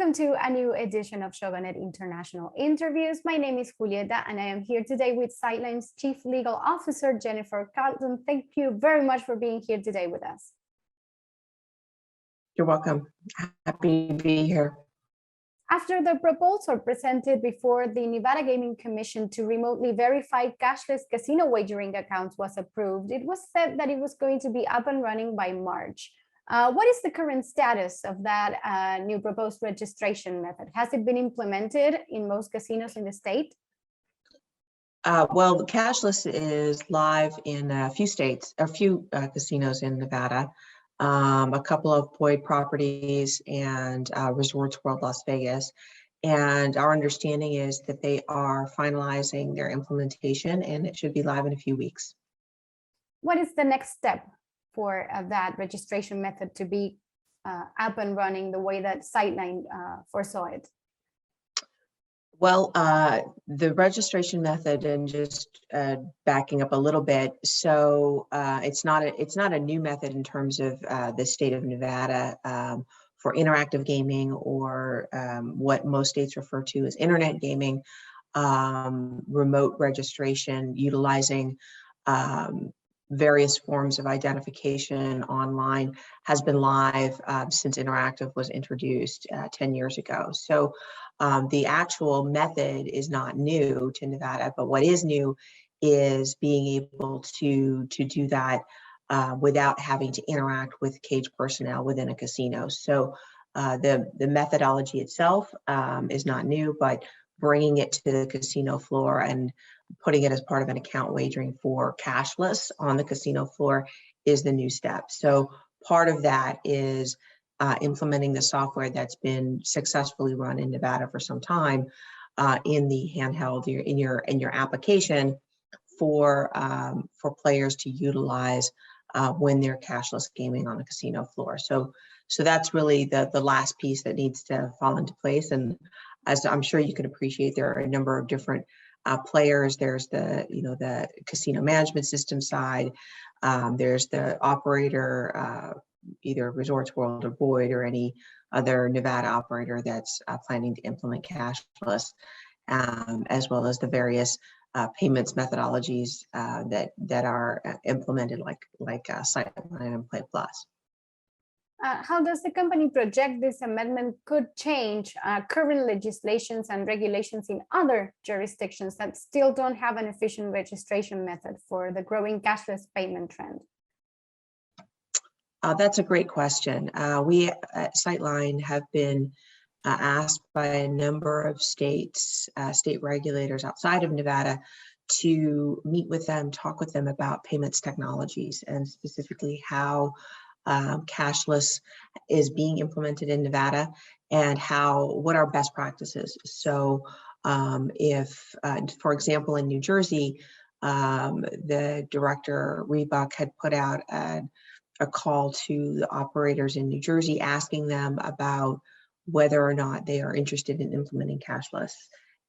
Welcome to a new edition of Shoganet International Interviews. My name is Julieta and I am here today with Sightline's Chief Legal Officer, Jennifer Carleton. Thank you very much for being here today with us. You're welcome. Happy to be here. After the proposal presented before the Nevada Gaming Commission to remotely verify cashless casino wagering accounts was approved, it was said that it was going to be up and running by March. What is the current status of that new proposed registration method? Has it been implemented in most casinos in the state? Well, the cashless is live in a few states, a few casinos in Nevada, a couple of Boyd properties and Resorts World Las Vegas. And our understanding is that they are finalizing their implementation and it should be live in a few weeks. What is the next step for that registration method to be up and running the way that Sightline foresaw it? Well, the registration method, and just backing up a little bit, so it's not a new method in terms of the state of Nevada for interactive gaming, or what most states refer to as internet gaming. Remote registration utilizing various forms of identification online has been live since interactive was introduced 10 years ago. So the actual method is not new to Nevada, but what is new is being able to do that without having to interact with cage personnel within a casino. So the methodology itself is not new, but bringing it to the casino floor and putting it as part of an account wagering for cashless on the casino floor is the new step. So part of that is implementing the software that's been successfully run in Nevada for some time in the handheld, in your application for players to utilize when they're cashless gaming on a casino floor. So that's really the last piece that needs to fall into place. And as I'm sure you can appreciate, there are a number of different players. There's the casino management system side. There's the operator, either Resorts World or Boyd or any other Nevada operator that's planning to implement cashless, as well as the various payments methodologies that are implemented, like Sightline and Play Plus. How does the company project this amendment could change current legislations and regulations in other jurisdictions that still don't have an efficient registration method for the growing cashless payment trend? That's a great question. We at Sightline have been asked by a number of states, state regulators outside of Nevada, to meet with them, talk with them about payments technologies, and specifically how cashless is being implemented in Nevada and what are best practices. So if, for example, in New Jersey, the director Reebok had put out a call to the operators in New Jersey, asking them about whether or not they are interested in implementing cashless.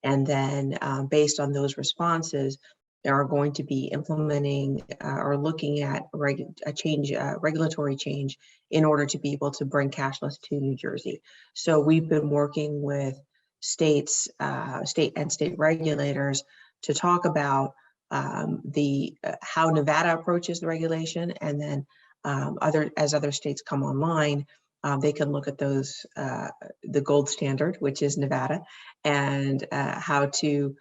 And then based on those responses, they are going to be implementing or looking at regulatory change in order to be able to bring cashless to New Jersey. So we've been working with state regulators to talk about how Nevada approaches the regulation, and then as other states come online, they can look at those, the gold standard, which is Nevada, and how to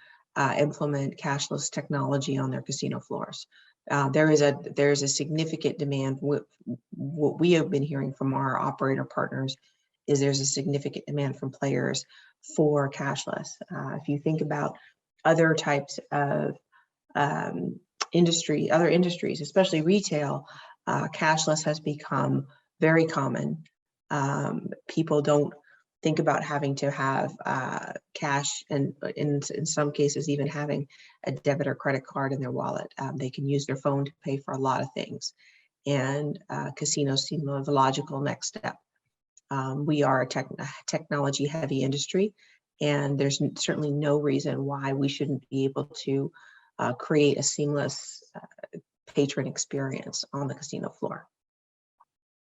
implement cashless technology on their casino floors. There is a significant demand. What we have been hearing from our operator partners is there's a significant demand from players for cashless. If you think about other types of other industries, especially retail, cashless has become very common. People don't think about having to have cash, and in some cases even having a debit or credit card in their wallet. They can use their phone to pay for a lot of things, and casinos seem the logical next step. We are a technology heavy industry, and there's certainly no reason why we shouldn't be able to create a seamless patron experience on the casino floor.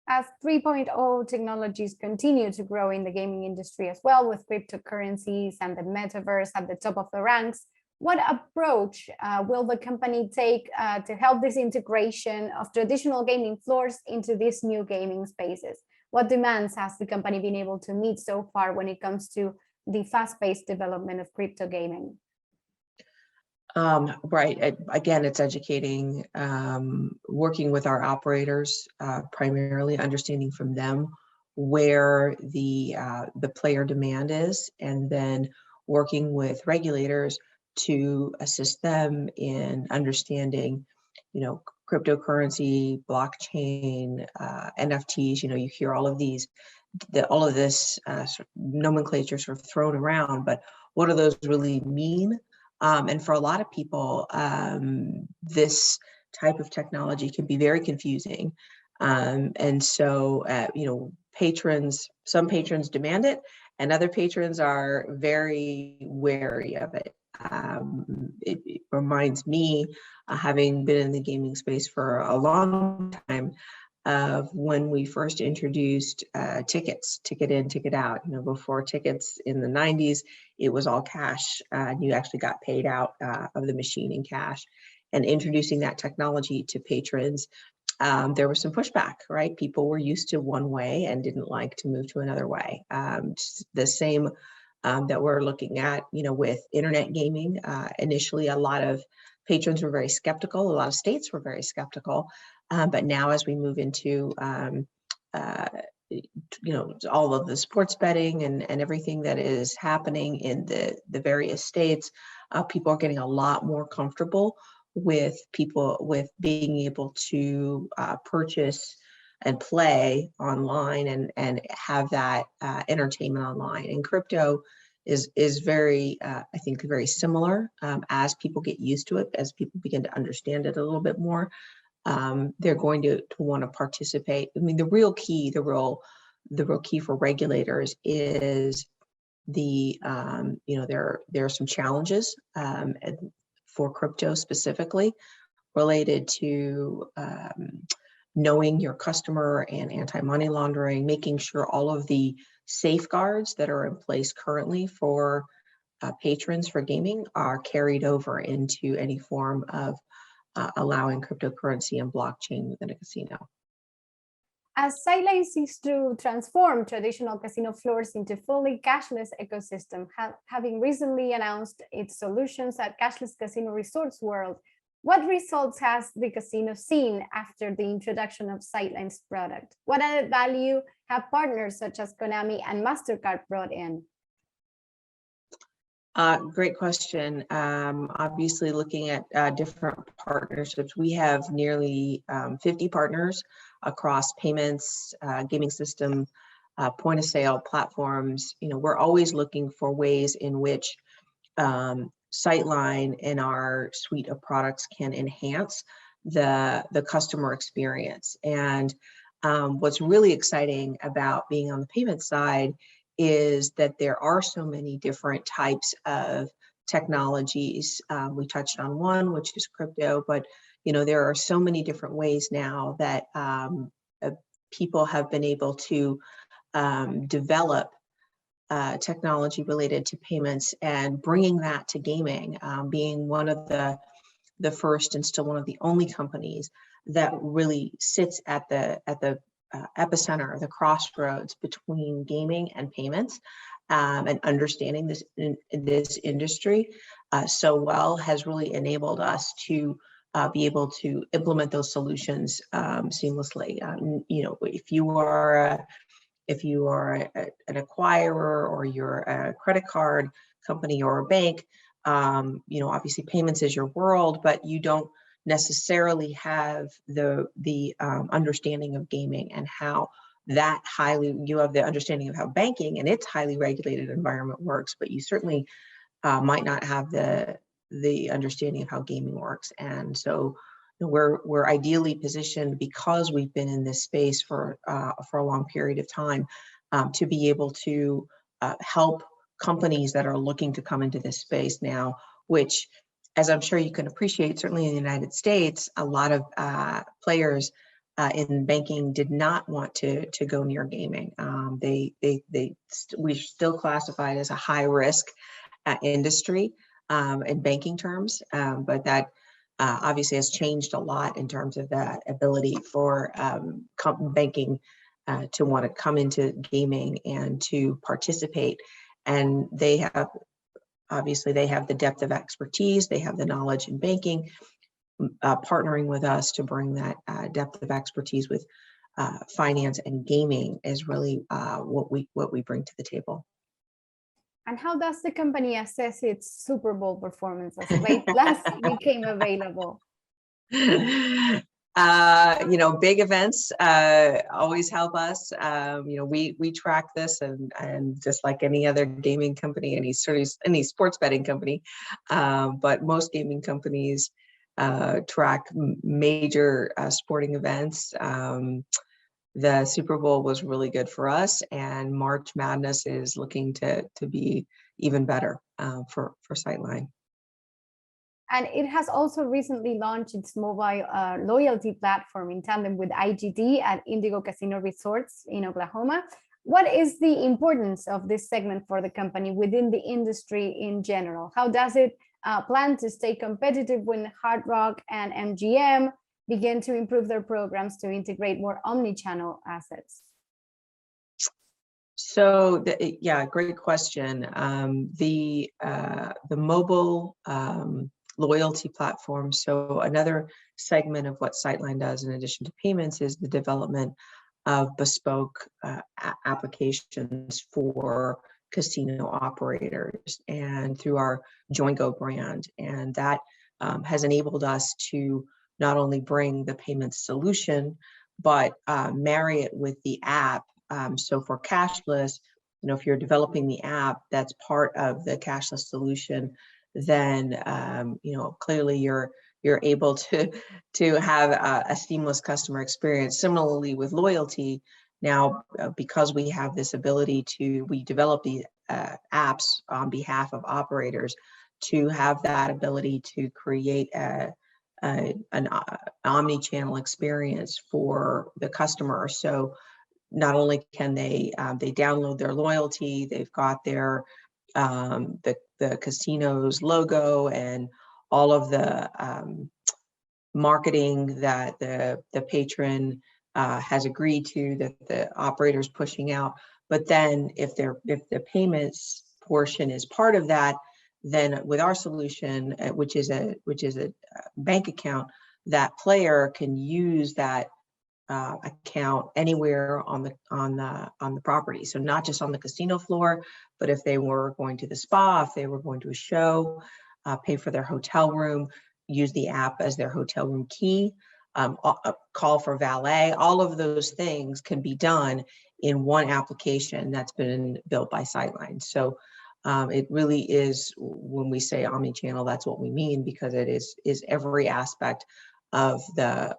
As 3.0 technologies continue to grow in the gaming industry as well, with cryptocurrencies and the metaverse at the top of the ranks, what approach will the company take to help this integration of traditional gaming floors into these new gaming spaces? What demands has the company been able to meet so far when it comes to the fast-paced development of crypto gaming? Right. Again, it's educating, working with our operators, primarily understanding from them where the player demand is, and then working with regulators to assist them in understanding, cryptocurrency, blockchain, NFTs. You hear all of these, all of this sort of nomenclature sort of thrown around, but what do those really mean? And for a lot of people, this type of technology can be very confusing. And so, some patrons demand it, and other patrons are very wary of it. It reminds me, having been in the gaming space for a long time, of when we first introduced tickets, ticket in, ticket out. Before tickets in the 90s, it was all cash, and you actually got paid out of the machine in cash. And introducing that technology to patrons, there was some pushback, right? People were used to one way and didn't like to move to another way. The same that we're looking at, with internet gaming. Initially, a lot of patrons were very skeptical. A lot of states were very skeptical. But now, as we move into all of the sports betting and everything that is happening in the various states, people are getting a lot more comfortable with being able to purchase and play online and have that entertainment online. And crypto is very, I think, very similar. As people get used to it, as people begin to understand it a little bit more, they're going to want to participate. I mean, the real key for regulators is there are some challenges for crypto specifically related to knowing your customer and anti-money laundering, making sure all of the safeguards that are in place currently for patrons for gaming are carried over into any form of allowing cryptocurrency and blockchain within a casino. As Sightline seeks to transform traditional casino floors into fully cashless ecosystem, having recently announced its solutions at Cashless Casino Resorts World, what results has the casino seen after the introduction of Sightline's product? What added value have partners such as Konami and MasterCard brought in? Great question. Obviously, looking at different partnerships, we have nearly 50 partners across payments, gaming system, point of sale platforms. We're always looking for ways in which Sightline and our suite of products can enhance the customer experience. And what's really exciting about being on the payment side is that there are so many different types of technologies. We touched on one, which is crypto, but there are so many different ways now that people have been able to develop technology related to payments, and bringing that to gaming, being one of the first and still one of the only companies that really sits at the epicenter, the crossroads between gaming and payments, and understanding this industry so well has really enabled us to be able to implement those solutions seamlessly. If you are an acquirer, or you're a credit card company or a bank, obviously payments is your world, but you don't necessarily have the understanding of gaming and how you have the understanding of how banking and its highly regulated environment works, but you certainly might not have the understanding of how gaming works. And so we're ideally positioned, because we've been in this space for a long period of time, to be able to help companies that are looking to come into this space now, which, as I'm sure you can appreciate, certainly in the United States, a lot of players in banking did not want to go near gaming. We still classified as a high risk industry in banking terms, but that obviously has changed a lot in terms of that ability for banking to want to come into gaming and to participate. And they have, obviously, they have the depth of expertise, they have the knowledge in banking. Partnering with us to bring that depth of expertise with finance and gaming is really what we bring to the table. And how does the company assess its Super Bowl performance as last became available? You know, big events always help us. You know, we track this, and just like any other gaming company, any sports betting company, but most gaming companies track major sporting events. The Super Bowl was really good for us, and March Madness is looking to be even better for Sightline. And it has also recently launched its mobile loyalty platform in tandem with IGT at Indigo Casino Resorts in Oklahoma. What is the importance of this segment for the company within the industry in general? How does it plan to stay competitive when Hard Rock and MGM begin to improve their programs to integrate more omni-channel assets? So, yeah, great question. The mobile loyalty platform. So another segment of what Sightline does, in addition to payments, is the development of bespoke applications for casino operators, and through our Joingo brand. And that has enabled us to not only bring the payment solution, but marry it with the app. So for cashless, you know, if you're developing the app that's part of the cashless solution, then you know, clearly you're able to have a seamless customer experience. Similarly with loyalty, now because we have this ability we develop these apps on behalf of operators to have that ability to create an omni-channel experience for the customer. So not only can they download their loyalty, they've got their the casino's logo and all of the marketing that the patron has agreed to, that the operator's pushing out. But then if the payments portion is part of that, then with our solution, which is a bank account, that player can use that account anywhere on the property. So not just on the casino floor, but if they were going to the spa, if they were going to a show, pay for their hotel room, use the app as their hotel room key, call for valet, all of those things can be done in one application that's been built by Sightline. So it really is, when we say omni-channel, that's what we mean, because it is every aspect of the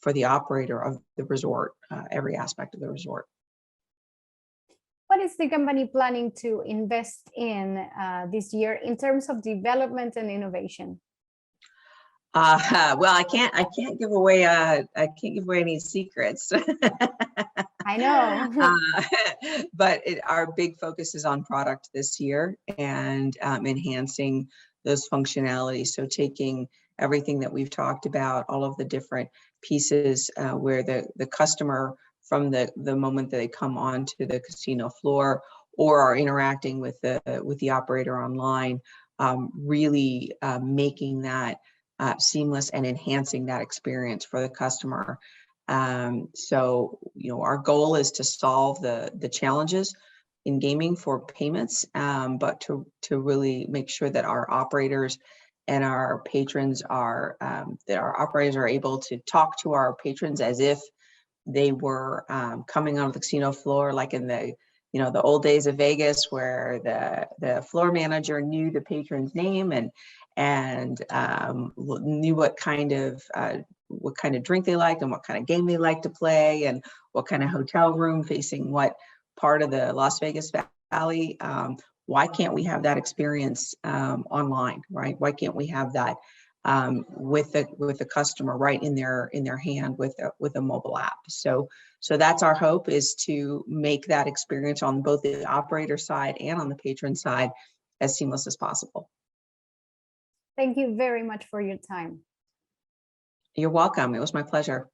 for the operator of the resort, every aspect of the resort. What is the company planning to invest in this year in terms of development and innovation? Well, I can't give away any secrets. I know. But our big focus is on product this year, and enhancing those functionalities. So taking everything that we've talked about, all of the different pieces where the customer, from the moment that they come onto the casino floor or are interacting with the operator online, really making that seamless and enhancing that experience for the customer. So, you know, our goal is to solve the challenges in gaming for payments, but to really make sure that our operators and our patrons are, that our operators are able to talk to our patrons as if they were coming onto the casino floor, like in the old days of Vegas, where the floor manager knew the patron's name and knew what kind of drink they liked and what kind of game they like to play and what kind of hotel room facing what part of the Las Vegas Valley. Why can't we have that experience online, right? Why can't we have that with the customer right in their hand with a mobile app. So that's our hope, is to make that experience on both the operator side and on the patron side as seamless as possible. Thank you very much for your time. You're welcome. It was my pleasure.